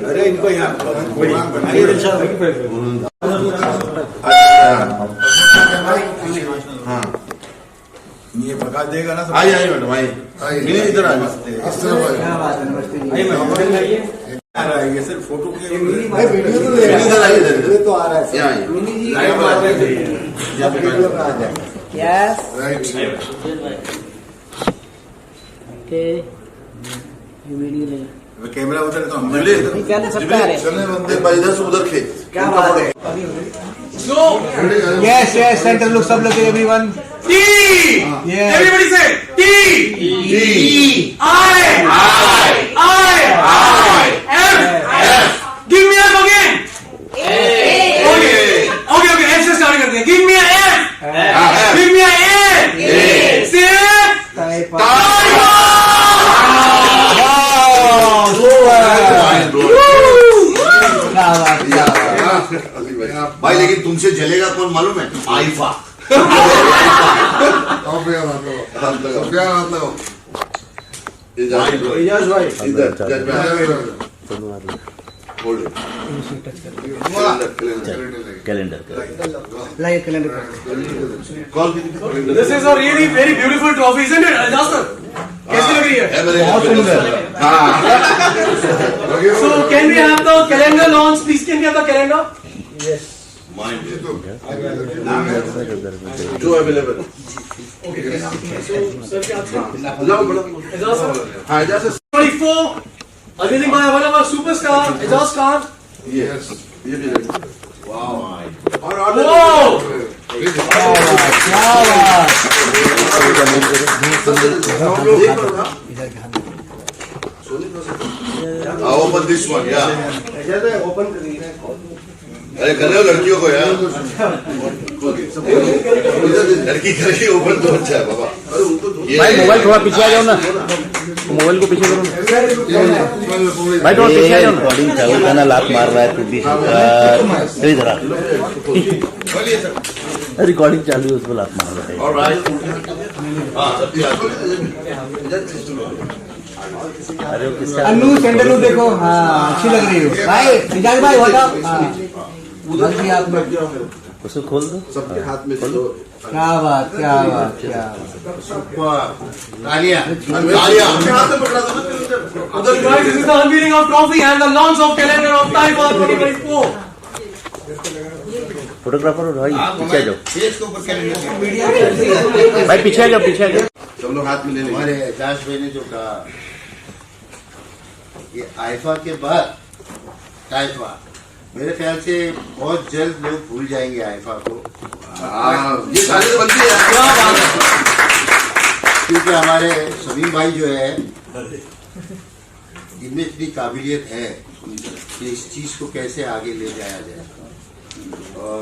अरे इनको यहाँ हाँ ये पका देगा ना। आइए आइए मैडम आइए इधर आ आइए सर फोटो के तो आ रहा है कैमरा उधर तो हम इधर से उधर खेत क्या बात है। Yes, yes, center look, sub look, everyone. T. Yes. Everybody say T. T. I. F. Give me F again. Okay. F से start करते हैं. Give me a F. Give me a A. Say Type. भाई लेकिन तुमसे जलेगा कौन मालूम है? IIFA. Calendar This is a really very beautiful trophy, isn't it? Jasper, कैसी लग रही है? बहुत सुंदर। So can we have the calendar launch? Please can we have the calendar? Yes. Two available. हाँ Ejaz 24. Unveiling by one of our superstar, Ejaz Khan. Yes. Wow. Wow. Open this one, yeah. Open अरे कर रहे हो लड़कियों को यार। लड़की करेगी ओपन तो अच्छा है बाबा। भाई मोबाइल थोड़ा पीछे आ जाओ ना, मोबाइल को पीछे करो ना भाई, थोड़ा पीछे आ जाओ। रिकॉर्डिंग चालू करना, लात मार रहा है तू भी इधर आ। रिकॉर्डिंग चालू है उसको लात मार रहा है। अरे अन्नू सेंटर लुक देखो। हाँ अच्छी लग रही हो भाई। मिजाज भाई बताओ। उधर भी आप उसको खोल दो, सबके हाथ में दो। क्या बात। तालियां अपने हाथ में पकड़ा दो। Guys, this is the unveiling of trophy and the launch of calendar of Taifa 2024. Photographer भाई पीछे आ जाओ मीडिया भाई, पीछे आ जाओ सब लोग हाथ में ले लेंगे। हमारे एजाज भाई ने जो कहा ये आइफा के बाद टाइफा, मेरे ख्याल से बहुत जल्द लोग भूल जाएंगे आइफा को। ये सारे बनती है क्योंकि हमारे शमीम भाई जो है इनमें इतनी काबिलियत है कि इस चीज को कैसे आगे ले जाया जाए, और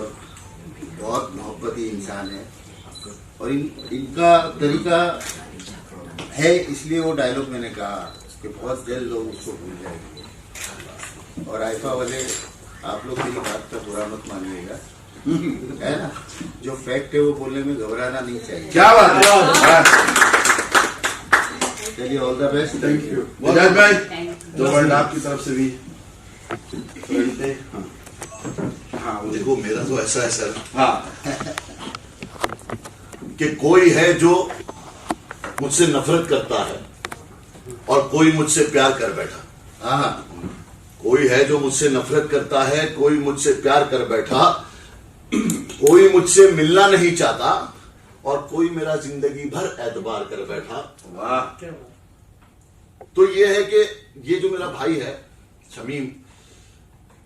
बहुत मोहब्बती इंसान है और इनका तरीका है, इसलिए वो डायलॉग मैंने कहा कि बहुत जल्द लोग उसको भूल जाएंगे। और आइफा वाले आप लोग मेरी बात का बुरा मत मानिएगा, है ना, जो फैक्ट है वो बोलने में घबराना नहीं चाहिए। क्या बात है। चलिए all the best. Thank you Ejaz भाई। तो वर्ल्ड आपकी तरफ से भी हाँ देखो मेरा तो ऐसा है सर हाँ कि कोई है जो मुझसे नफरत करता है और कोई मुझसे प्यार कर बैठा। हाँ, कोई है जो मुझसे नफरत करता है, कोई मुझसे प्यार कर बैठा, कोई मुझसे मिलना नहीं चाहता और कोई मेरा जिंदगी भर एतबार कर बैठा। वाह। तो ये है कि ये जो मेरा भाई है शमीम,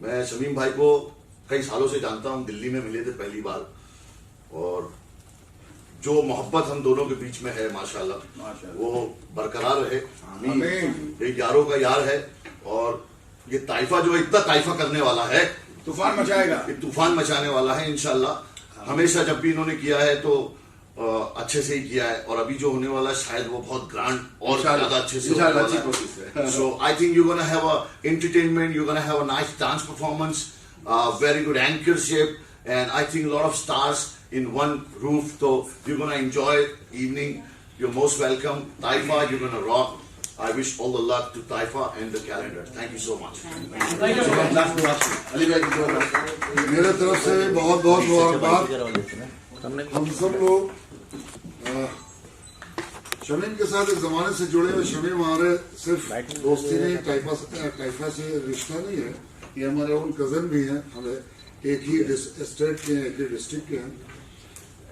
मैं शमीम भाई को कई सालों से जानता हूं, दिल्ली में मिले थे पहली बार, और जो मोहब्बत हम दोनों के बीच में है माशाल्लाह वो बरकरार रहे। एक यारों का यार है और ये ताइफा जो इतना ताइफा करने वाला है, तूफान मचाएगा, तूफान मचाने वाला है इंशाल्लाह। हमेशा जब भी इन्होंने किया है तो अच्छे से ही किया है, और अभी जो होने वाला है शायद वो बहुत ग्रांड और ज्यादा अच्छे से होने वाला है। So I think you gonna have a entertainment, you gonna have a nice dance performance, very good anchorship, and I think a lot of stars in one roof. So you're gonna enjoy evening. You're most welcome. Taifa, you're gonna rock. I wish all the luck to Taifa and the calendar. Thank you so much. Thank you. Ali bhai की दो बात। मेरे तरफ से बहुत बहुत मुबारकबाद। हम सब लोग शमीम के साथ एक जमाने से जुड़े हुए। शमीम हमारे सिर्फ दोस्ती नहीं, टाइफा से रिश्ता नहीं है, ये हमारे उन कजन भी हैं, हमें एक ही स्टेट के हैं, एक ही डिस्ट्रिक्ट के हैं।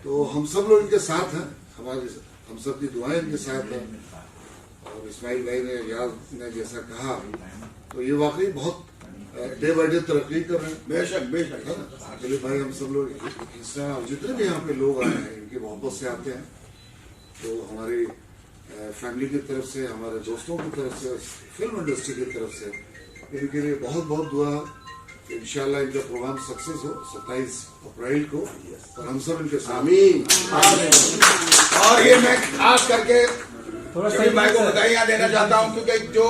तो हम सब लोग इनके साथ हैं, हम सब की दुआएं इनके साथ हैं। और इस्माइल भाई ने, याद ने जैसा कहा, तो ये वाकई बहुत डे बाई डे तरक्की कर रहे हैं। बेशक बेशक है ना? दिलीप भाई, हम सब लोग हिस्सा, जितने भी यहाँ पे लोग आए हैं इनकी मोहब्बत से आते हैं। तो हमारी फैमिली की तरफ से, हमारे दोस्तों की तरफ से, फिल्म इंडस्ट्री की तरफ से इनके लिए बहुत बहुत दुआ। इंशाल्लाह इनका प्रोग्राम सक्सेस हो 27 अप्रैल को, और हम सब इनके साथ। और ये मैं खास करके शमीम भाई को बधाइयाँ देना चाहता हूँ, क्योंकि जो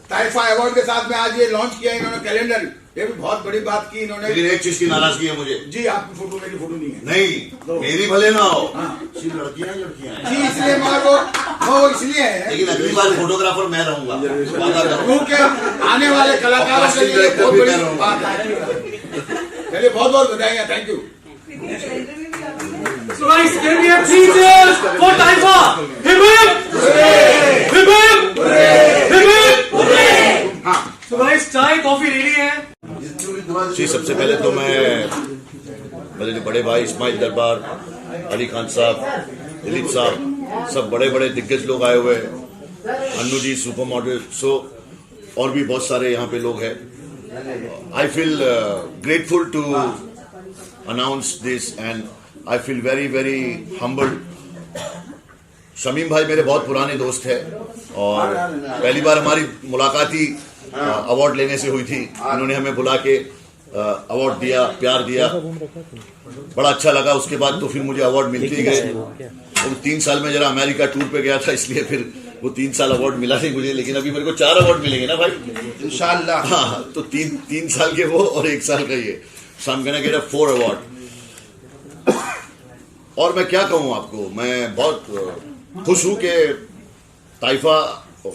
टाइफा अवार्ड के साथ में आज ये लॉन्च किया इन्होंने कैलेंडर, ये भी बहुत बड़ी बात की इन्होंने। लेकिन एक चीज की नाराजगी है मुझे। जी, आपकी फोटो मेरी फोटो नहीं है। नहीं, मेरी भले ना हो, सिर्फ लड़कियां हैं। जी, इसलिए वो इसलिए है। लेकिन अगली बार फोटोग्राफर मैं रहूंगा, वादा करो। क्योंकि आने वाले कलाकारों के लिए बहुत बड़ी बात है। चलिए, बहुत बहुत बधाइयाँ। Thank you. So guys, can we have 3 cheers for Taifa? Hip hip! Hip hip! Hip hip! So guys, चाय कॉफी रेडी है। जी, सबसे पहले तो मैं मेरे जो बड़े भाई इस्माइल दरबार, अली खान साहब, दिलीप साहब, सब बड़े बड़े दिग्गज लोग आए हुए हैं, Annu ji, super model, so और भी बहुत सारे यहाँ पे लोग हैं। I feel grateful to announce this and I feel very very humbled. Shamim भाई मेरे बहुत पुराने दोस्त हैं और पहली बार हमारी मुलाकात ही अवार्ड लेने से हुई थी। उन्होंने हमें बुला के अवार्ड दिया, प्यार दिया, बड़ा अच्छा लगा। उसके बाद तो फिर मुझे अवार्ड मिलते गए। और 3 साल में जरा अमेरिका टूर पे गया था, इसलिए फिर वो 3 साल अवार्ड मिला नहीं मुझे। लेकिन अभी मेरे को 4 अवार्ड मिलेंगे ना भाई, इंशाल्लाह। हाँ, तो 3 साल के वो और 1 साल का ये। So I am gonna get 4 award. और मैं क्या कहूँ आपको, मैं बहुत खुश हूँ कि ताइफा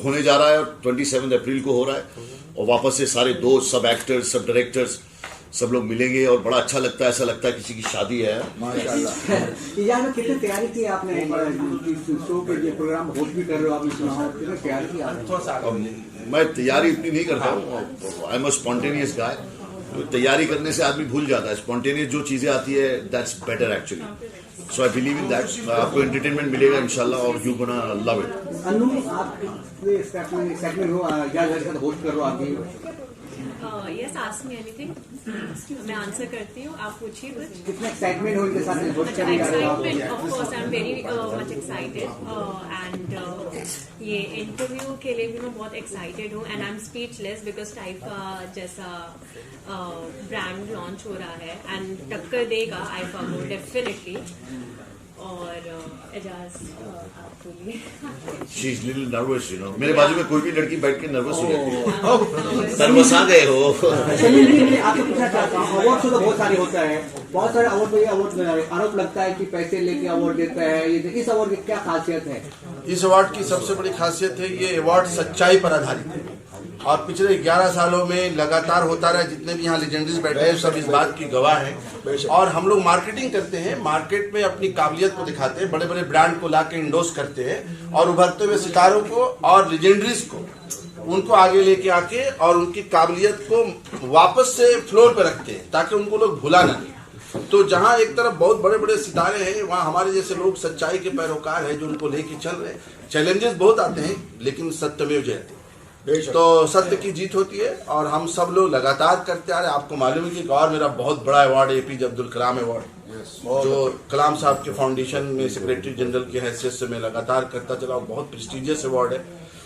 होने जा रहा है, 27 अप्रैल को हो रहा है, और वापस से सारे दोस्त, सब एक्टर्स, सब डायरेक्टर्स, सब लोग मिलेंगे और बड़ा अच्छा लगता है। ऐसा लगता है किसी की शादी है। माशाल्लाह। में कितनी तैयारी की आपने शो के लिए? प्रोग्राम होस्ट भी कर रहे हो आप, कितनी तैयारी की आपने? मैं तैयारी इतनी नहीं करता हूँ, आई एम अ स्पॉन्टेनियस गाय। तैयारी करने से आदमी भूल जाता है। स्पॉन्टेनियस जो चीजें आती है, that's better actually. So I believe in that. आपको एंटरटेनमेंट मिलेगा इंशाल्लाह और you gonna love it. Annu, आप सेगमेंट हो, क्या होस्ट कर रहे हो आप? यस, आस्क मी एनीथिंग, मैं आंसर करती हूँ, आप पूछिए बस। कितना एक्साइटमेंट हो इनके साथ होस्ट अच्छा, करने का? Excitement, of course I am very much excited and ये इंटरव्यू के लिए भी मैं बहुत एक्साइटेड हूँ and I am speechless because टाइफा जैसा ब्रांड लॉन्च हो रहा है एंड टक्कर देगा आईफा को डेफिनेटली। और एजाज, आप बोलिए। She is little nervous, you know. मेरे बाजू में कोई भी लड़की बैठ के नर्वस हो जाती है। नर्वस आ गए हो। शमीम जी, मैं आपसे पूछना चाहता हूँ, अवार्ड तो बहुत सारे होता है, बहुत सारे अवार्ड पे आरोप लगता है कि पैसे लेके अवार्ड देता है। इस अवार्ड की क्या खासियत है? इस अवार्ड की सबसे बड़ी खासियत है, ये अवार्ड सच्चाई पर आधारित है और पिछले 11 सालों में लगातार होता रहा। जितने भी यहाँ लेजेंडरीज बैठे हैं सब इस बात की गवाह हैं। और हम लोग मार्केटिंग करते हैं, मार्केट में अपनी काबिलियत को दिखाते हैं, बड़े बड़े ब्रांड को लाके इंडोर्स करते हैं और उभरते हुए सितारों को और लेजेंडरीज को, उनको आगे लेके आके और उनकी काबिलियत को वापस से फ्लोर पे रखते हैं ताकि उनको लोग भुला ना दें। तो जहाँ एक तरफ बहुत बड़े बड़े सितारे हैं, वहाँ हमारे जैसे लोग सच्चाई के पैरोकार हैं जो उनको लेके चल रहे हैं। चैलेंजेस बहुत आते हैं लेकिन सत्यमेव जयते। तो सत्य की जीत होती है और हम सब लोग लगातार करते आ रहे हैं। आपको मालूम है कि एक और मेरा बहुत बड़ा award APJ Abdul Kalam award, जो कलाम साहब के फाउंडेशन में सेक्रेटरी जनरल की हैसियत से मैं लगातार करता चला हूँ। बहुत प्रेस्टिजियस अवार्ड है।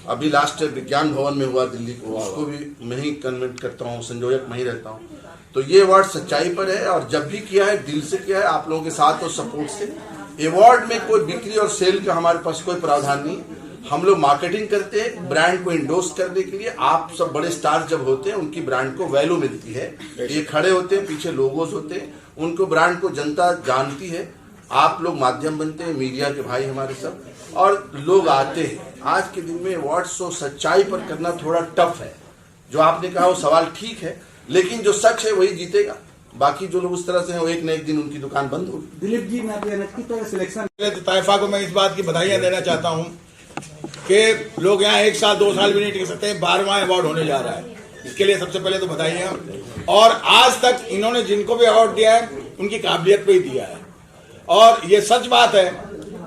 अभी लास्ट विज्ञान भवन में हुआ दिल्ली को, उसको भी मैं ही कन्वेंट करता हूँ, संयोजक मैं ही रहता हूँ। तो ये अवार्ड सच्चाई पर है और जब भी किया है दिल से किया है, आप लोगों के साथ और सपोर्ट से। अवार्ड में कोई बिक्री और सेल का हमारे पास कोई प्रावधान नहीं। हम लोग मार्केटिंग करते हैं ब्रांड को इंडोर्स करने के लिए। आप सब बड़े स्टार जब होते हैं उनकी ब्रांड को वैल्यू मिलती है। ये खड़े होते हैं, पीछे लोगोस होते हैं, उनको ब्रांड को जनता जानती है। आप लोग माध्यम बनते हैं, मीडिया के भाई हमारे सब, और लोग आते हैं। आज के दिन में अवार्ड्स को सच्चाई पर करना थोड़ा टफ है। जो आपने कहा वो सवाल ठीक है, लेकिन जो सच है वही जीतेगा। बाकी जो लोग उस तरह से हैं वो एक न एक दिन उनकी दुकान बंद होगी। दिलीप जी, मैं आपकी तरह सिलेक्शन ताइफा को मैं इस बात की बधाइयां देना चाहता हूं कि लोग यहाँ 1 साल 2 साल भी नहीं टिक सकते। 12वां अवार्ड होने जा रहा है, इसके लिए सबसे पहले तो बधाइयां। और आज तक इन्होंने जिनको भी अवार्ड दिया है उनकी काबिलियत पे ही दिया है। और ये सच बात है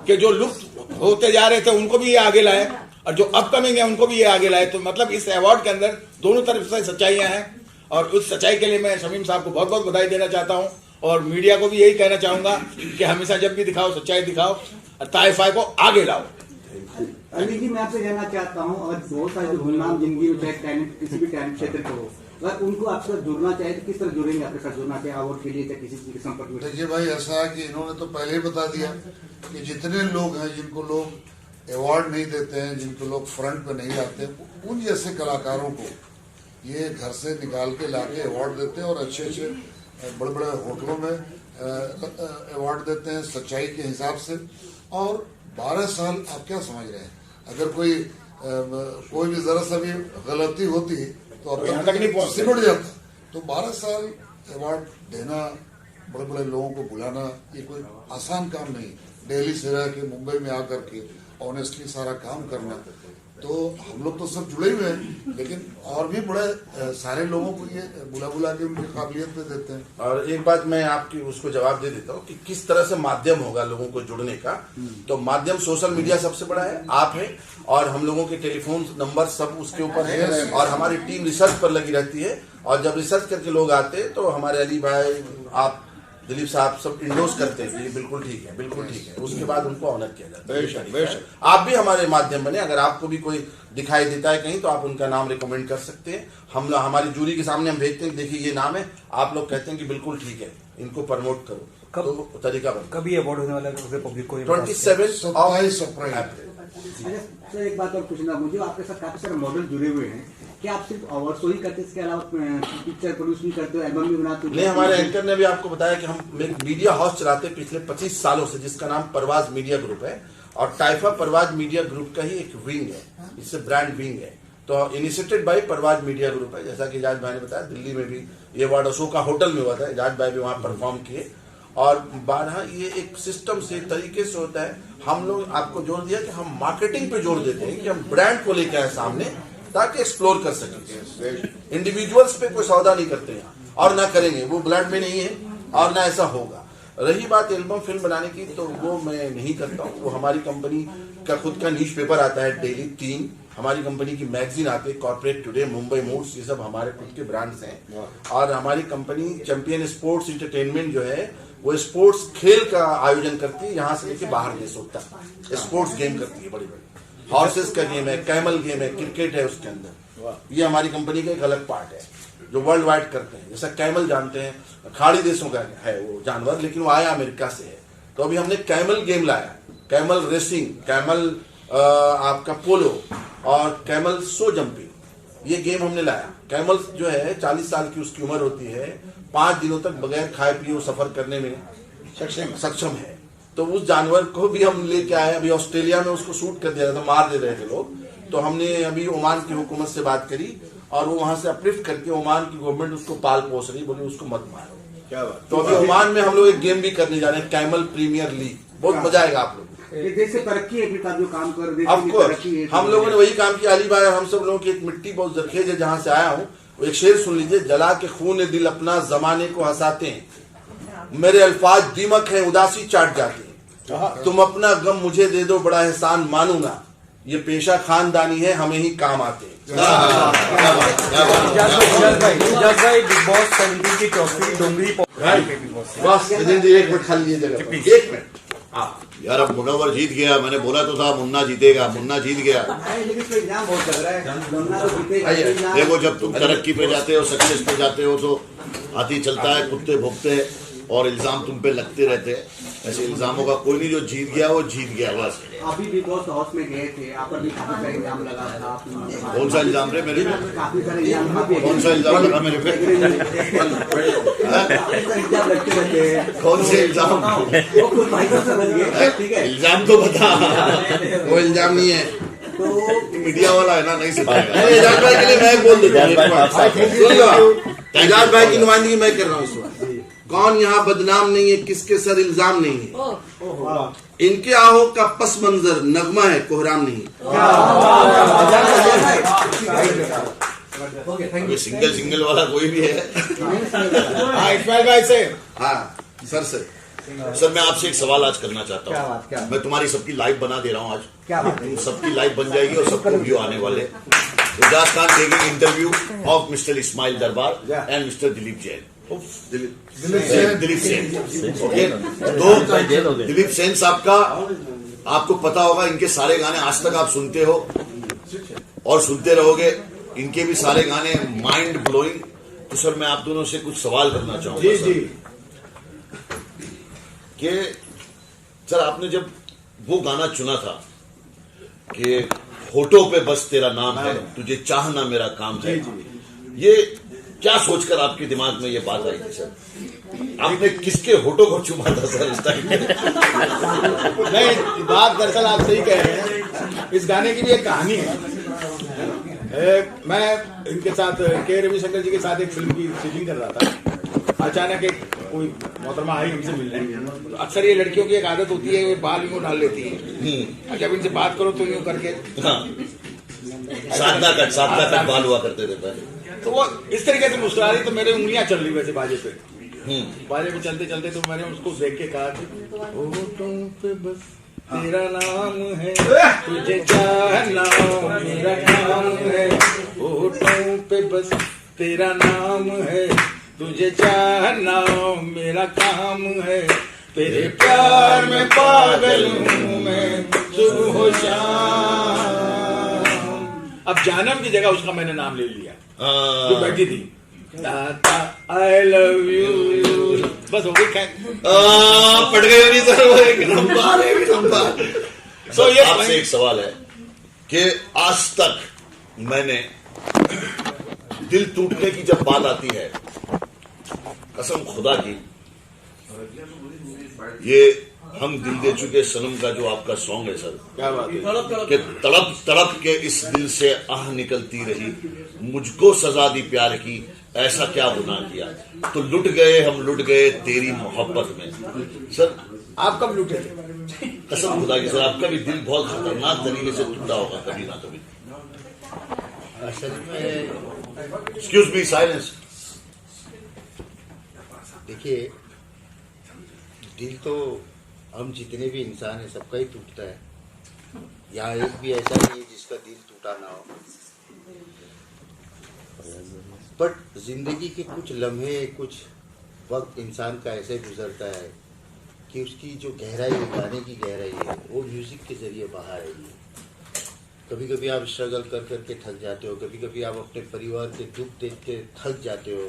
कि जो लुप्त होते जा रहे थे उनको भी ये आगे लाए, और जो अपकमिंग है उनको भी ये आगे लाए। तो मतलब इस अवार्ड के अंदर दोनों तरफ से सच्चाइयां हैं, और उस सच्चाई के लिए मैं शमीम साहब को बहुत बहुत बधाई देना चाहता हूं। और मीडिया को भी यही कहना चाहूंगा कि हमेशा जब भी दिखाओ सच्चाई दिखाओ और ताइफा को आगे लाओ। अली जी, मैं आपसे कहना चाहता हूँ, और बहुत सारे जो गुमनाम जिंदगी में चाहे टैलेंट किसी भी टैलेंट क्षेत्र को हो, अगर उनको आपसे जुड़ना चाहिए तो किस तरह जुड़ेंगे? आपके साथ जुड़ना चाहिए अवार्ड के लिए, चाहे किसी चीज के संपर्क में? देखिए भाई, ऐसा है कि इन्होंने तो पहले ही बता दिया कि जितने लोग हैं जिनको लोग अवार्ड नहीं देते हैं, जिनको लोग फ्रंट पे नहीं आते, उन जैसे कलाकारों को ये घर से निकाल के लाके अवार्ड देते हैं, और अच्छे अच्छे बड़े बड़े होटलों में अवार्ड देते हैं सच्चाई के हिसाब से। और 12 साल आप क्या समझ रहे हैं? अगर कोई भी जरा सा भी गलती होती तो यहाँ तक नहीं पहुँचते, सिमट जाता। तो 12 साल अवार्ड देना, बड़े बड़े लोगों को बुलाना, ये कोई आसान काम नहीं। दिल्ली से रह के मुंबई में आकर के ऑनेस्टली सारा काम करना, तो हम लोग तो सब जुड़े हुए हैं, लेकिन और भी बड़े सारे लोगों को ये बुला के उनकी काबिलियत पे देते हैं। और एक बात मैं आपकी उसको जवाब दे देता हूँ कि किस तरह से माध्यम होगा लोगों को जुड़ने का। तो माध्यम सोशल मीडिया सबसे बड़ा है, आप है, और हम लोगों के टेलीफोन नंबर सब उसके ऊपर है, और हमारी टीम रिसर्च पर लगी रहती है। और जब रिसर्च करके लोग आते हैं तो हमारे अली भाई, आप, दिलीप साहब सब इंडोर्स करते हैं कि ये बिल्कुल ठीक है, बिल्कुल ठीक है। उसके बाद उनको ऑनर किया जाता है। आप भी हमारे माध्यम बने, अगर आपको भी कोई दिखाई देता है कहीं तो आप उनका नाम रिकमेंड कर सकते हैं। हम हमारी जूरी के सामने हम भेजते हैं, देखिए ये नाम है, आप लोग कहते हैं कि बिल्कुल ठीक है, इनको प्रमोट करो, तो तरीका बन। कभी अवार्ड होने वाला है पब्लिक को? 27 अप्रैल। अच्छा सर, एक बात और पूछना मुझे, आपके साथ काफी सारे मॉडल जुड़े हुए हैं, क्या आप सिर्फ अवार्ड शो ही करते हैं, इसके अलावा पिक्चर प्रोड्यूस भी करते हो, एल्बम भी बनाते हो? नहीं, हमारे एंकर ने भी आपको बताया कि हम एक मीडिया हाउस चलाते हैं पिछले 25 सालों से, जिसका नाम परवाज मीडिया ग्रुप है, और टाइफा परवाज मीडिया ग्रुप का ही एक विंग है, इससे ब्रांड विंग है। तो इनिशिएटेड बाय परवाज मीडिया ग्रुप है। जैसा कि एजाज भाई ने बताया, दिल्ली में भी ये अवार्ड अशोका होटल में हुआ था, एजाज भाई भी वहां परफॉर्म किए। और 12 ये एक सिस्टम से, तरीके से होता है। हम लोग आपको जोर दिया कि हम मार्केटिंग पे जोर देते हैं कि हम ब्रांड को लेकर आए सामने, ताकि एक्सप्लोर कर सकें। इंडिविजुअल्स पे कोई सौदा नहीं करते यहाँ, और ना करेंगे, वो ब्रांड में नहीं है, और ना ऐसा होगा। रही बात एल्बम फिल्म बनाने की, तो वो मैं नहीं करता हूँ। वो हमारी कंपनी का खुद का न्यूज पेपर आता है डेली 3, हमारी कंपनी की मैगजीन आती है, कॉर्पोरेट टुडे, मुंबई मूड्स, ये सब हमारे खुद के ब्रांड्स हैं। और हमारी कंपनी चैंपियन स्पोर्ट्स इंटरटेनमेंट जो है, वो स्पोर्ट्स खेल का आयोजन करती है, यहाँ से लेके बाहर देशों तक स्पोर्ट्स गेम करती है, बड़ी बड़ी हॉर्सेस का गेम है, कैमल गेम है, क्रिकेट है उसके अंदर। ये हमारी कंपनी का एक अलग पार्ट है जो वर्ल्ड वाइड करते हैं। जैसा कैमल जानते हैं, खाड़ी देशों का है वो जानवर, लेकिन वो आया अमेरिका से है। तो अभी हमने कैमल गेम लाया, कैमल रेसिंग, कैमल आपका पोलो, और कैमल सो जंपिंग, ये गेम हमने लाया। कैमल जो है 40 साल की उसकी उम्र होती है, 5 दिनों तक बगैर खाए पिए वो सफर करने में सक्षम है। तो उस जानवर को भी हम लेके आए। अभी ऑस्ट्रेलिया में उसको शूट कर दिया था, मार दे रहे थे लोग। तो हमने अभी ओमान की हुकूमत से बात करी, और वो वहां से अपलिफ्ट करके ओमान की गवर्नमेंट उसको पाल पोस रही, बोले उसको मत मारो। क्या बात। तो अभी ओमान में हम लोग एक गेम भी करने जा रहे हैं, कैमल प्रीमियर लीग, बहुत मजा आएगा आप लोग। देश से तरक्की है, जो काम कर रहे हैं, हम लोगों ने वही काम किया। अली भाई और हम सब लोगों की एक मिट्टी बहुत जरखेज है जहां से आया हूँ। वो एक शेर सुन लीजिए, जला के खून दिल अपना जमाने को हंसाते हैं, मेरे अल्फाज दीमक है उदासी चाट जाते हैं, तुम अपना गम मुझे दे दो बड़ा एहसान मानूंगा, ये पेशा खानदानी है हमें ही काम आते हैं। बिग बॉस 17 की ट्रॉफी डोंगरी बस एक मिनट खा लीजिए जगह, 1 मिनट। यार अब मुनव्वर जीत गया, मैंने बोला तो था मुन्ना जीतेगा, मुन्ना जीत गया। देखो, जब तुम तरक्की पे जाते हो, सक्सेस पे जाते हो, तो हाथी चलता है, कुत्ते भोगते हैं, और इल्जाम तुम पे लगते रहते हैं। ऐसे इल्जामों का कोई नहीं, जो जीत गया वो जीत गया बस। अभी बिग बॉस हाउस में गए थे, आप पर भी काफी सारे इल्जाम लगा था। कौन सा इल्जाम रे मेरे पे? काफी सारे इल्जाम, कौन सा इल्जाम लगा मेरे पे? इल्जाम लगते रहते हैं। कौन से इल्जाम? वो खुद भाई साहब समझ गए, ठीक है। इल्जाम तो बता। वो इल्जाम नहीं है, तो मीडिया वाला है ना, नहीं सिखाएगा। एजाज भाई के लिए मैं बोल देता हूँ। Thank Ejaz you. भाई की नुमाइंदगी मैं कर रहा हूँ इस वक्त। कौन यहाँ बदनाम नहीं है, किसके सर इल्जाम नहीं है। इनके आहों का पस मंजर नगमा है, कोहराम नहीं है। अभी सिंगल वाला कोई भी है? हाँ इस्माइल भाई से। हाँ सर से। सर मैं आपसे एक सवाल आज करना चाहता क्या हूँ। बात, क्या? मैं तुम्हारी सबकी लाइव बना दे रहा हूँ आज। क्या बात है? तुम सबकी लाइव बन जाएगी और सबको व्यू आने वाले। Ejaz Khan taking interview of mister Ismail Darbar and mister Dilip Jain. Dilip Sen. Okay, तो दिलीप सेन साहब का आपको पता होगा, इनके सारे गाने आज तक आप सुनते हो और सुनते रहोगे। इनके भी सारे गाने माइंड ब्लोइंग। तो सर मैं आप दोनों से कुछ सवाल करना चाहूंगा। जी जी। कि सर आपने जब वो गाना चुना था कि होठों पे बस तेरा नाम है, तुझे चाहना मेरा काम है, ये क्या सोचकर आपके दिमाग में ये बात आई थी सर? आपने किसके होठों को चुमा था सर इस टाइम? नहीं, बात दरअसल आप सही कह रहे हैं। इस गाने की भी एक कहानी है। मैं इनके साथ के रविशंकर जी के साथ एक फिल्म की शूटिंग कर रहा था। अचानक एक कोई मोहतरमा आई हमसे मिलने। तो अक्सर ये लड़कियों की एक आदत होती है, वो बाल यूं डाल लेती है। जब इनसे बात करो तो यूं करके साधना कट बाल हुआ करते थे पहले। तो वो इस तरीके से मुस्कुरा रही, तो मेरी उंगलियां चल रही वैसे बाजे पे। बाजे पे चलते चलते तो मैंने उसको देख के कहा कि होठों पे बस तेरा नाम है, तुझे चाहना मेरा काम है। होठों पे बस तेरा नाम है, तुझे चाहना मेरा काम है। तेरे प्यार में पागल हूँ मैं सुबह हो शाम। अब जानम की जगह उसका मैंने नाम ले लिया जो बैठी थी। आई लव यू, बस हो गई। पट गए नहीं सर, वो एक नंबर। तो ये आपसे एक सवाल है कि आज तक मैंने दिल टूटने की जब बात आती है, कसम खुदा की, ये हम दिल दे चुके सनम का जो आपका सॉन्ग है सर, क्या बात है कि तड़प तड़प के इस दिल से आह निकलती रही, मुझको सजा दी प्यार की, ऐसा क्या गुनाह किया, तो लुट गए हम लुट गए तेरी मोहब्बत में। सर आप कब लूटे थे? कसम खुदा की सर, आपका भी दिल बहुत खतरनाक तरीके से टूटा होगा कभी ना कभी। असल में एक्सक्यूज मी, साइलेंस। देखिए, दिल तो हम जितने भी इंसान हैं सबका ही टूटता है। यहाँ एक भी ऐसा नहीं है जिसका दिल टूटा ना हो। बट जिंदगी के कुछ लम्हे, कुछ वक्त इंसान का ऐसे गुजरता है कि उसकी जो गहराई है, गाने की गहराई है, वो म्यूजिक के जरिए बाहर आएगी। कभी कभी आप स्ट्रगल कर करके थक जाते हो, कभी कभी आप अपने परिवार के दुख देख के थक जाते हो,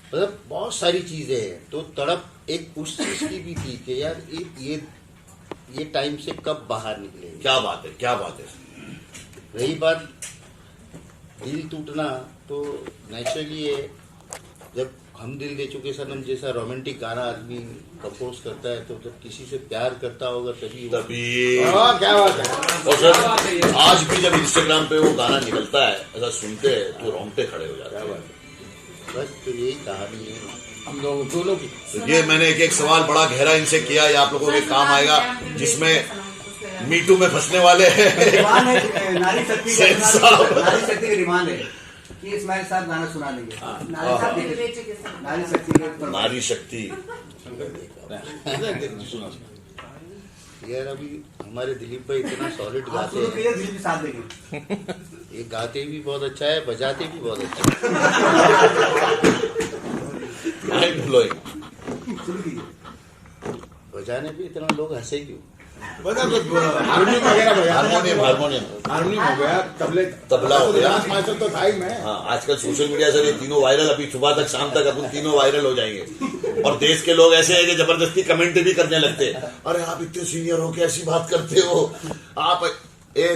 मतलब बहुत सारी चीजें हैं। तो तड़प एक उस चीज की भी थी कि यार ये टाइम से कब बाहर निकलेंगे। क्या बात है, क्या बात है। रही बात दिल टूटना, तो नेचुरली है, जब हम दिल दे चुके सनम जैसा रोमांटिक गाना आदमी कंपोज करता है, तो जब किसी से प्यार करता होगा तभी क्या बात है। और सर आज भी जब इंस्टाग्राम पे वो गाना निकलता है, ऐसा सुनते हैं तो रोंगटे खड़े हो जाते हैं। बस तो यही कहानी है हम लोग दोनों की। तो ये मैंने एक सवाल बड़ा गहरा इनसे किया, ये आप लोगों के काम आएगा, जिसमें मीटू में फंसने वाले हैं। डिमांड है, नारी शक्ति का सेन साहब। नारी शक्ति की डिमांड है कि इस्माइल साहब गाना सुना देंगे। नारी शक्ति के ऊपर। नारी शक्ति। यार अभी हमारे दिलीप भाई इतना सॉलिड गाते हैं, दिल भी साथ देंगे। ये गाते भी बहुत अच्छा है, बजाते भी बहुत अच्छा है। Mind blowing. बजाने पे इतना लोग हंसे क्यों? हारमोनियम वगैरह बजा, हारमोनियम हारमोनियम हो गया, तबला हो गया। मास्टर तो था ही मैं। हाँ, आजकल सोशल मीडिया से ये तीनों वायरल, अभी सुबह तक शाम तक अपन तीनों वायरल हो जाएंगे। और देश के लोग ऐसे हैं कि जबरदस्ती कमेंट भी करने लगते हैं, अरे आप इतने सीनियर हो के ऐसी बात करते हो आप,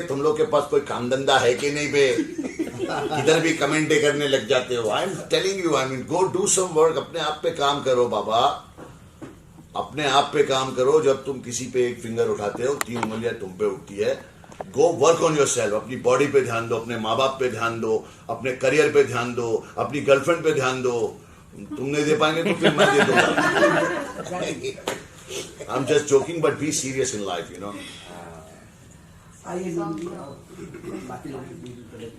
तुम लोग के पास कोई काम धंधा है कि नहीं बे, इधर भी कमेंट करने लग जाते हो। I am telling you, I mean go do some work, अपने आप पे काम करो बाबा, अपने आप पे काम करो। जब तुम किसी पे एक फिंगर उठाते हो 3 उंगलियां तुम पे उठती है। गो वर्क ऑन योरसेल्फ, अपनी बॉडी पे ध्यान दो, अपने माँ बाप पे ध्यान दो, अपने करियर पे ध्यान दो, अपनी गर्लफ्रेंड पे ध्यान दो। तुम नहीं दे पाएंगे तो फिर मैं दे दूंगा। I am just joking but be serious in life, you know.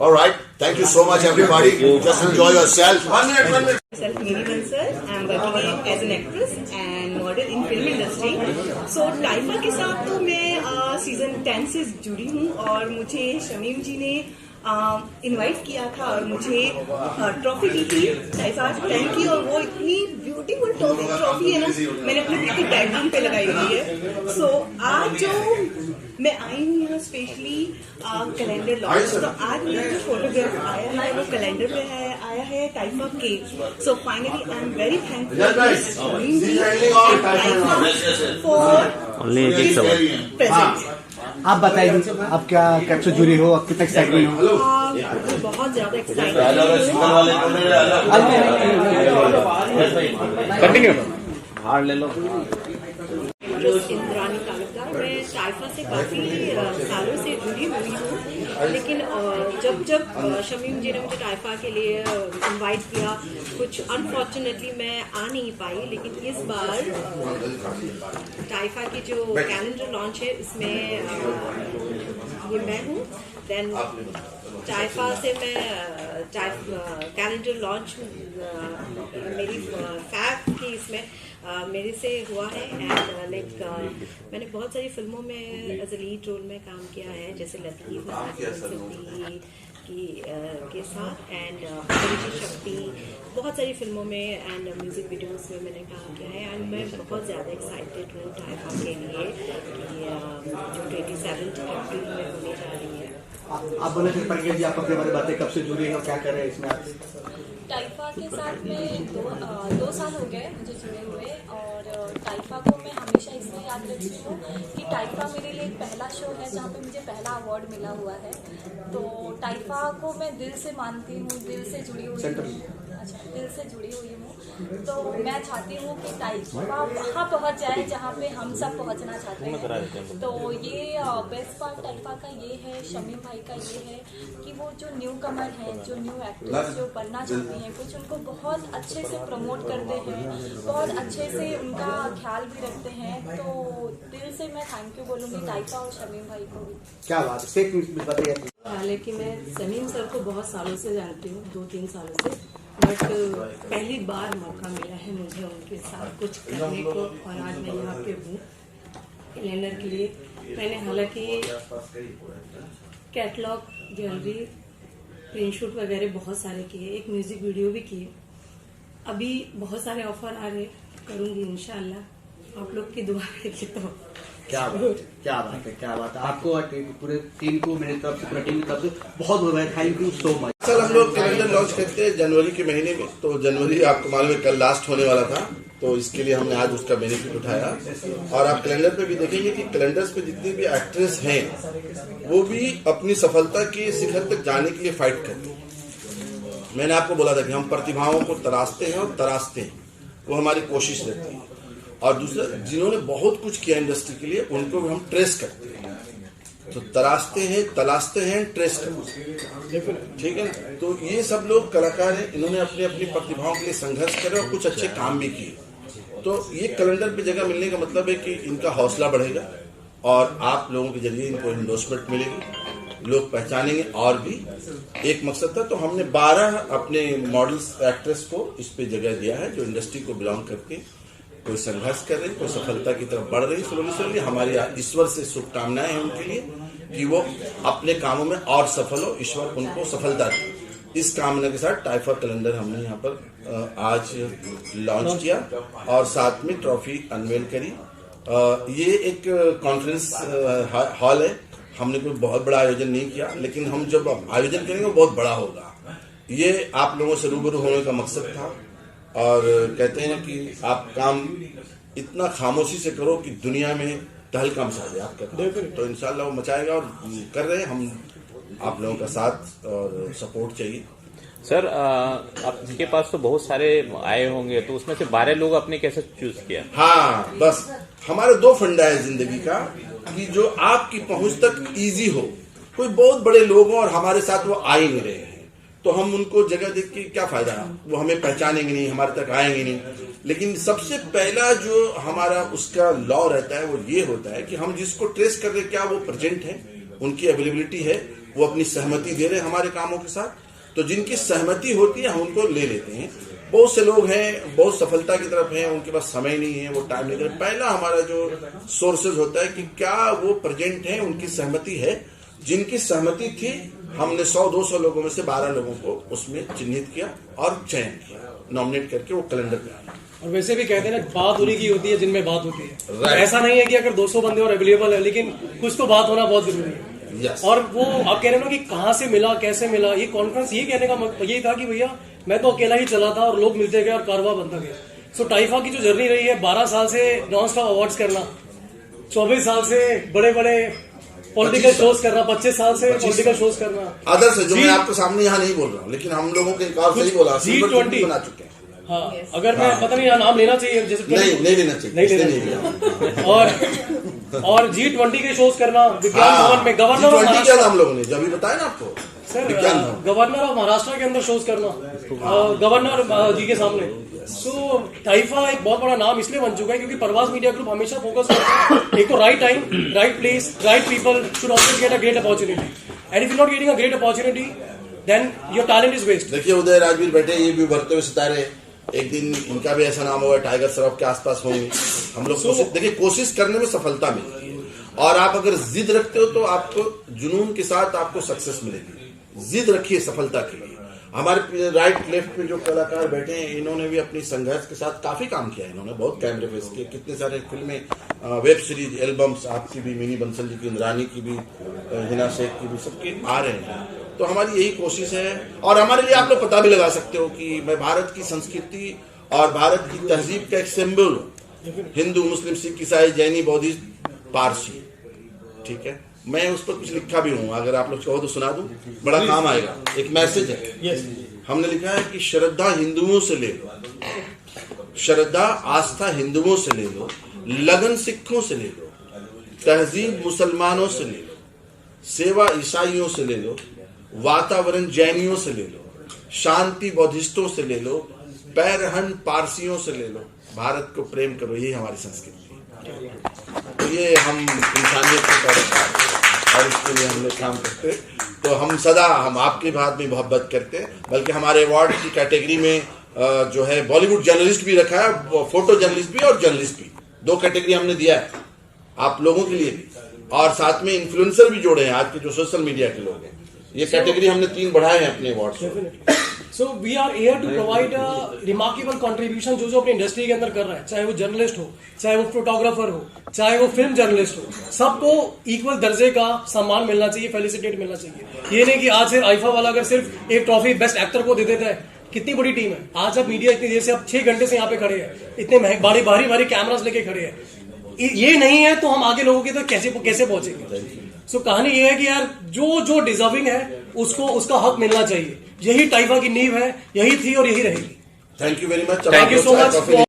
All right, thank you so much everybody. Just enjoy yourself. 1 minute. Miri Bansal. I'm working as an actress and model in film industry. So टाइफा के साथ तो मैं season 10 से जुड़ी हूँ और मुझे शमीम जी ने इनवाइट किया था और मुझे ट्रॉफी दी थी टाइफा 10 की, और वो इतनी ब्यूटीफुल ट्रॉफी है ना, मैंने अपने बिल्कुल बेडरूम पे लगाई हुई है। सो आज जो मैं आई हूँ यहाँ स्पेशली कैलेंडर लॉन्च, तो आज मेरा जो फोटोग्राफ आया है वो कैलेंडर पे आया है टाइफा के। So finally I am very thankful for present. आप बताइए आप क्या कैसे जुड़ी हो, आप कितना एक्साइटमेंट हो? बहुत ज्यादा एक्साइटेड। कंटिन्यू हार ले लो। इंद्रानी कालिका, मैं टाइफा से काफी सालों से जुड़ी हुई हूँ, लेकिन जब शमीम जी ने मुझे टाइफा के लिए इनवाइट किया, कुछ अनफॉर्चुनेटली मैं आ नहीं पाई, लेकिन इस बार टाइफा की जो कैलेंडर लॉन्च है इसमें ये मैं हूँ। देन टाइफा से मैं कैलेंडर लॉन्च मेरी फैब की इसमें मेरे से हुआ है। एंड लाइक मैंने बहुत सारी फिल्मों में एज ए लीड रोल में काम किया है, जैसे लतीफ के साथ एंड अभिजीत शक्ति, बहुत सारी फिल्मों में एंड म्यूजिक वीडियोस में मैंने काम किया है। एंड मैं बहुत ज़्यादा एक्साइटेड हूँ टाइफा के लिए कि जो 27 अप्रैल में होने जा रही है। आप बोले थे पंकज जी, आप अपने बारे में बातें कब से जुड़ी हैं और क्या कर रहे हैं इसमें आप? टाइफा के साथ में 2 साल हो गए मुझे जुड़े हुए, और टाइफा को मैं हमेशा इसलिए याद रखती हूँ कि टाइफा मेरे लिए एक पहला शो है जहाँ पे मुझे पहला अवार्ड मिला हुआ है। तो टाइफा को मैं दिल से मानती हूँ, दिल से जुड़ी हुई हूँ। अच्छा, दिल से जुड़ी हुई हूँ। तो मैं चाहती हूँ कि टाइफा वहाँ पहुँच जाए जहाँ पे हम सब पहुँचना चाहते हैं। तो ये बेस्ट पार्ट टाइफा का ये है, शमीम भाई का ये है कि वो जो न्यू कमर हैं, जो न्यू एक्टर्स जो बनना चाहते हैं कुछ, उनको बहुत अच्छे से प्रमोट करते हैं, बहुत अच्छे से उनका ख्याल भी रखते हैं। तो दिल से मैं थैंक यू बोलूँगी टाइफा और शमीम भाई को भी। क्या बात है, बताइए। हालांकि मैं शमीम सर को बहुत सालों से जानती हूँ, 2-3 सालों से, बट पहली बार मौका मिला है मुझे उनके साथ कुछ करने को, और आज मैं यहाँ पे हूँ कैलेंडर के लिए। मैंने हालांकि कैटलॉग, ज्वेलरी, प्रिंट शूट वगैरह बहुत सारे किए, एक म्यूजिक वीडियो भी किए। अभी बहुत सारे ऑफर आ रहे, करूँगी इंशाल्लाह, आप लोग की दुआ रखिए। तो क्या बात है आपको पूरे टीम को मेरी तरफ से, पूरी टीम की तरफ से बहुत बहुत thank you so much. Sir हम लोग कैलेंडर लॉन्च करते हैं जनवरी के महीने में, तो जनवरी आपको मालूम है कल लास्ट होने वाला था, तो इसके लिए हमने आज उसका बेनिफिट उठाया। और आप कैलेंडर पे भी देखेंगे कि कैलेंडर्स पे जितनी भी एक्ट्रेस हैं वो भी अपनी सफलता के शिखर तक जाने के लिए फाइट करती हैं। मैंने आपको बोला था कि हम प्रतिभाओं को तराशते हैं और तराशते हैं, वो हमारी कोशिश रहती है। और दूसरा, जिन्होंने बहुत कुछ किया इंडस्ट्री के लिए उनको भी हम ट्रेस करते हैं, तो तराशते हैं, तलाशते हैं, ट्रेस करते हैं, ठीक है ना। तो ये सब लोग कलाकार हैं, इन्होंने अपनी अपनी प्रतिभाओं के लिए संघर्ष करे और कुछ अच्छे काम भी किए। तो ये कैलेंडर पे जगह मिलने का मतलब है कि इनका हौसला बढ़ेगा और आप लोगों के जरिए इनको एंडोर्समेंट मिलेगी, लोग पहचानेंगे। और भी एक मकसद था, तो हमने 12 अपने मॉडल्स एक्ट्रेस को इस पे जगह दिया है जो इंडस्ट्री को बिलोंग करके कोई संघर्ष कर रहे, कोई सफलता की तरफ बढ़ रही। स्लोली हमारी ईश्वर से शुभकामनाएं हैं उनके लिए कि वो अपने कामों में और सफल हो, ईश्वर उनको सफलता दे। इस कामना के साथ टाइफा कैलेंडर हमने यहाँ पर आज लॉन्च किया और साथ में ट्रॉफी अनवेल करी। ये एक कॉन्फ्रेंस हॉल है, हमने कोई बहुत बड़ा आयोजन नहीं किया, लेकिन हम जब आयोजन करेंगे वो बहुत बड़ा होगा। ये आप लोगों से रूबरू होने का मकसद था और कहते हैं कि आप काम इतना खामोशी से करो कि दुनिया में तहलका मचा दे आपका काम। तो इंशाल्लाह वो मचाएगा और कर रहे हैं हम। आप लोगों का साथ और सपोर्ट चाहिए। सर आपके पास तो बहुत सारे आए होंगे, तो उसमें से 12 लोग आपने कैसे चूज किया? हाँ, बस हमारे 2 फंडा है जिंदगी का कि जो आपकी पहुंच तक इजी हो। कोई बहुत बड़े लोग हों और हमारे साथ वो आ ही नहीं रहे हैं, तो हम उनको जगह देख के क्या फायदा, वो हमें पहचानेंगे नहीं, हमारे तक आएंगे नहीं। लेकिन सबसे पहला जो हमारा उसका लॉ रहता है वो ये होता है कि हम जिसको ट्रेस कर रहे क्या वो प्रेजेंट है, उनकी अवेलेबिलिटी है, वो अपनी सहमति दे रहे हैं हमारे कामों के साथ। तो जिनकी सहमति होती है हम उनको ले लेते हैं। बहुत से लोग हैं बहुत सफलता की तरफ हैं, उनके पास समय नहीं है, वो टाइम नहीं दे रहे। पहला हमारा जो सोर्सेज होता है कि क्या वो प्रेजेंट है, उनकी सहमति है। जिनकी सहमति थी हमने 100-200 लोगों में से 12 लोगों को उसमें चिन्हित किया और चयन किया, नॉमिनेट करके वो कैलेंडर पे आया। और वैसे भी कहते हैं ना, बात उन्हीं की होती है जिनमें बात होती है। ऐसा नहीं है कि अगर 200 बंदे और अवेलेबल है, लेकिन कुछ तो बात होना बहुत जरूरी है। और वो आप कह रहे हो ना कि कहाँ से मिला, कैसे मिला, ये कॉन्फ्रेंस ये कहने का ये था कि भैया मैं तो अकेला ही चला था और लोग मिलते गए और कारवा बनता गया। सो टाइफा की जो जर्नी रही है 12 साल से नॉन स्टॉप अवार्ड्स करना, 24 साल से बड़े बड़े पॉलिटिकल शोज करना, 25 साल से पॉलिटिकल शोज करना। अदर्स है जो मैं आपके सामने यहाँ नहीं बोल रहा हूँ, लेकिन हम लोगों के एक और सही बोला, G20 बना चुके हैं। हाँ, अगर मैं पता नहीं नाम लेना चाहिए जैसे नहीं लेना चाहिए और G20 के शोज करना विज्ञान भवन में, गवर्नर ऑफ G20 क्या हम लोगों ने जब भी बताया ना आपको सर, गवर्नर ऑफ महाराष्ट्र के अंदर शोज करना गवर्नर जी के सामने। सो टाइफा एक बहुत बड़ा नाम इसलिए बन चुका है क्योंकि परवाज मीडिया ग्रुप हमेशा फोकस करता है एक तो right time, right place, right people should always get a great opportunity, and if you not getting a great opportunity then your talent is waste. देखिए उदय राजवीर बैठे, ये भी उभरते हुए सितारे, एक दिन इनका भी ऐसा नाम होगा, टाइगर श्रॉफ के आसपास होंगे। हम लोग देखिए कोशिश करने में सफलता मिलती है, और आप अगर जिद रखते हो तो आपको जुनून के साथ आपको सक्सेस मिलेगी। जिद रखिए सफलता के लिए। हमारे राइट लेफ्ट पे जो कलाकार बैठे हैं इन्होंने भी अपनी संघर्ष के साथ काफी काम किया है। इन्होंने बहुत कैमरे फेस किए, कितने सारे फिल्में, वेब सीरीज, एल्बम्स, आपकी भी, मिनी बंसल जी की, इंद्रानी की भी, हिना शेख की भी, सबके आ रहे हैं। तो हमारी यही कोशिश है, और हमारे लिए आप लोग पता भी लगा सकते हो कि मैं भारत की संस्कृति और भारत की तहजीब का एक सिंबल हूँ। हिंदू, मुस्लिम, सिख, ईसाई, जैनी, बौद्धिस्ट, पारसी, ठीक है। मैं उस पर कुछ लिखा भी हूँ, अगर आप लोग कहो तो सुना दूं, बड़ा काम आएगा। एक मैसेज है, हमने लिखा है कि श्रद्धा हिंदुओं से ले लो, श्रद्धा आस्था हिंदुओं से ले लो, लगन सिखों से ले लो, तहजीब मुसलमानों से ले लो, सेवा ईसाइयों से ले लो, वातावरण जैनियों से ले लो, शांति बौद्धिस्टों से ले लो, पैरहन पारसियों से ले लो, भारत को प्रेम करो, यही हमारी संस्कृति है। तो ये हम इंसानियत के तौर पर और इसके लिए हम लोग काम करते, तो हम सदा हम आपके बात में मोहब्बत करते हैं। बल्कि हमारे अवार्ड की कैटेगरी में जो है बॉलीवुड जर्नलिस्ट भी रखा है, फोटो जर्नलिस्ट भी और जर्नलिस्ट भी, 2 कैटेगरी हमने दिया है आप लोगों के लिए भी, और साथ में इन्फ्लुएंसर भी जोड़े हैं, आज के जो सोशल मीडिया के लोग हैं। ये कैटेगरी हमने 3 बढ़ाए हैं अपने award. So we are air to provide remarkable contribution जो अपनी इंडस्ट्री के अंदर कर रहा है, चाहे वो जर्नलिस्ट हो, चाहे वो फोटोग्राफर हो, चाहे वो फिल्म जर्नलिस्ट हो, सबको इक्वल दर्जे का सम्मान मिलना चाहिए, फेलिसिटेट मिलना चाहिए। ये नहीं कि आज सिर्फ आईफा वाला अगर सिर्फ एक ट्रॉफी बेस्ट एक्टर को दे देता है, कितनी बड़ी टीम है आज। अब मीडिया इतनी देर से अब 6 घंटे से यहाँ पे खड़े हैं, इतने भारी भारी कैमरास लेके खड़े हैं। ये नहीं है तो हम आगे लोगों के तो कैसे पहुंचेंगे। सो कहानी ये है कि यार जो डिजर्विंग है उसको उसका हक मिलना चाहिए। यही टाइफा की नींव है, यही थी और यही रहेगी। Thank you very much. Thank you so much.